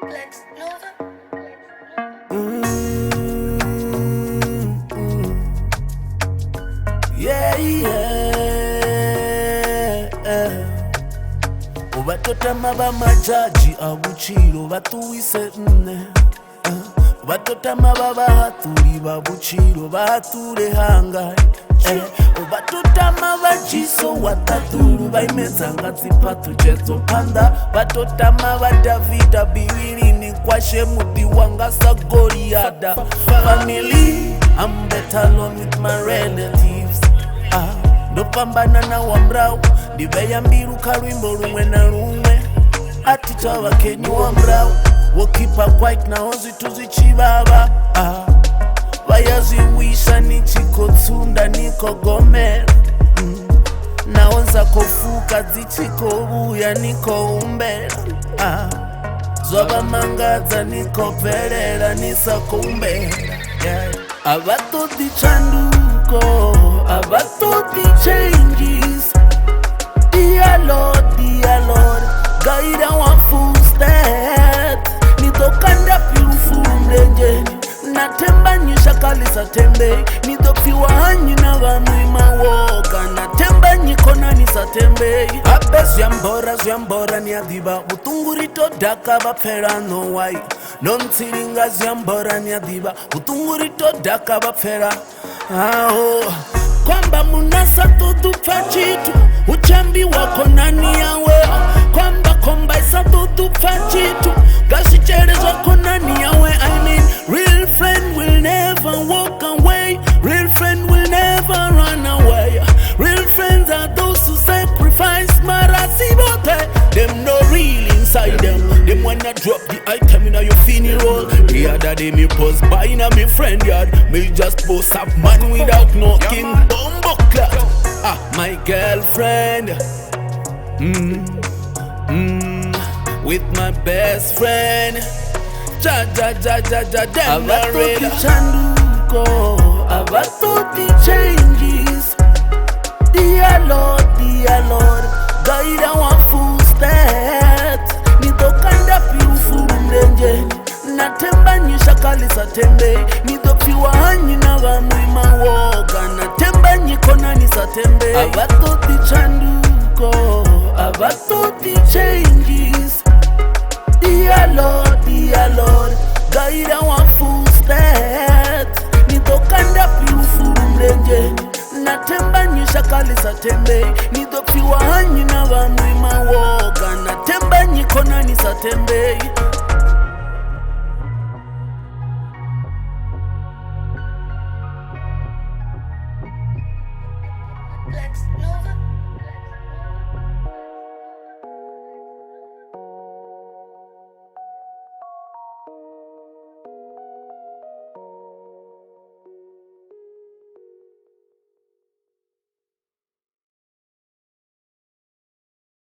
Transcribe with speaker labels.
Speaker 1: Blackz, Nover.
Speaker 2: Yeah, yeah. Ubatotama ba majaji abuchiro batuwise nne. Ubatotama baba haturi babuchiro bature hangai. Ubatotama bajiso wataturu baimezanga zipatu jeto panda. Batotama ba Davida biwiri ni kwashe mudi wanga sa Goliada. Family, I'm better alone with my relatives. Ndopambana na wambrau ndibeya mbiru kalwimbo rumwe na rumwe atita wakenyi wambrau wokipa quite na ozi tuzichibaba bayaziwisha nichikotsunda nikogomera naonza kofuka dzichikobuya nikoumbera zoba mangadza nikoperera nisakoumbera abatoti chanduko abatoti changes. Dear Lord, guide our footsteps. Nitokanda beautiful mlenje natemba nyishakalisa tembe nitokiwa hanyi na vamwima woka natemba nyikona nisatembe abe zyambora niadhiba utungurito daka bapfera no wai nontsiringa zyambora niadhiba utungurito daka bapfera kwamba munasa tudupfa chitu uchambi wako nani yawe kwamba isa tudupfa chitu gasicherezwa konani yawe I mean real friend will never walk away, real friend will never run away, real friends are those who sacrifice marasibote them no real inside them wanna drop the item in your funeral. The other day me post by in a me friend yard me just post up man without knocking bombo clock my girlfriend with my best friend them already chanduko abatoti changes. Dear Lord, guide our footsteps. Nitokanda beautiful mlenje natemba nyishakalisa tembe nitokiwa hanyi na vamwima woka natemba nyikona nisatembe abatoti chanduko abatoti changes. Dear Lord, guide our footsteps. Nitokanda beautiful mlenje natemba nyishakalisa tembe nitokiwa hanyi na vamwima woka natemba nyikona nisatembe.
Speaker 1: Blackz, Nover.